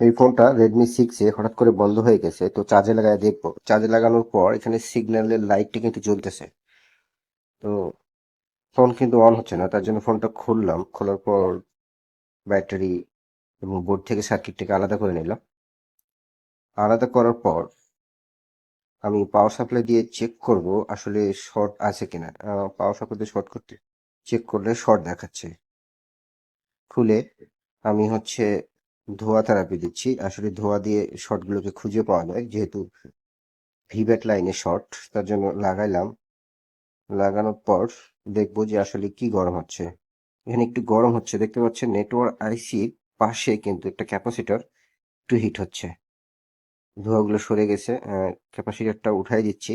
এই ফোনটা Redmi 6 হঠাৎ করে বন্ধ হয়ে গেছে, তো চার্জে লাগায় দেখবো। চার্জে লাগানোর পর এখানে সিগন্যালের লাইটটি কিন্তু জ্বলতেছে, তো ফোন কিন্তু অন হচ্ছে না। তার জন্য ফোনটা খুললাম, খোলার পর ব্যাটারি এবং বোর্ড থেকে সার্কিটটাকে আলাদা করে নিলাম। আলাদা করার পর আমি পাওয়ার সাপ্লাই দিয়ে চেক করব আসলে শর্ট আছে কিনা। পাওয়ার সাপ্লাই দিয়ে শর্ট করতে চেক করলে শর্ট দেখাচ্ছে। খুলে আমি ধোঁয়া থেরাপি দিচ্ছি। আসলে ধোঁয়া দিয়ে শর্টগুলোকে খুঁজে পাওয়া যায়, যেহেতু ভিভ্যাট লাইনে শর্ট। তার জন্য লাগাইলাম। লাগানোর পর দেখবো যে আসলে কি গরম হচ্ছে। এখানে একটু গরম হচ্ছে, দেখতে পাচ্ছেন নেটওয়ার্ক আইসির পাশে কিন্তু একটা ক্যাপাসিটর একটু হিট হচ্ছে। ধোঁয়াগুলো সরে গেছে। ক্যাপাসিটরটা উঠাই দিচ্ছি।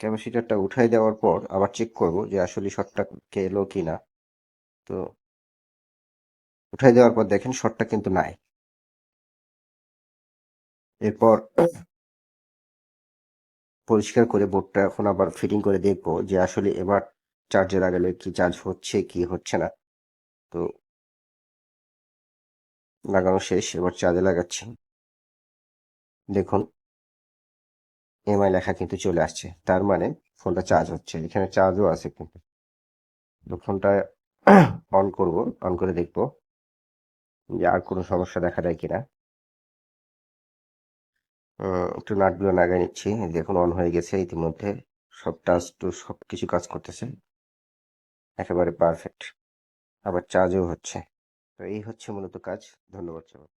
ক্যাপাসিটরটা উঠাই দেওয়ার পর আবার চেক করব যে আসলে শর্টটা এলো কিনা। তো উঠাই দেওয়ার পর দেখেন শর্টটা কিন্তু নাই। এরপর পরিষ্কার করে বোর্ডটা এখন আবার ফিটিং করে দেখবো যে আসলে এবার চার্জে লাগালে কি চার্জ হচ্ছে কি হচ্ছে না। তো লাগানো শেষ, এবার চার্জে লাগাচ্ছি। দেখুন এমআই লেখা কিন্তু চলে আসছে, তার মানে ফোনটা চার্জ হচ্ছে। এখানে চার্জও আছে কিন্তু। তো ফোনটা অন করব, অন করে দেখবো যে আর কোনো সমস্যা দেখা দেয় কিনা। একটু নাটগুলো লাগাই নিচ্ছি। এই দেখুন অন হয়ে গেছে ইতিমধ্যে। সব টাচ টু সব কিছু কাজ করতেছে একেবারে পারফেক্ট। আবার চার্জও হচ্ছে। তো এই হচ্ছে মূলত কাজ। ধন্যবাদ সবাই।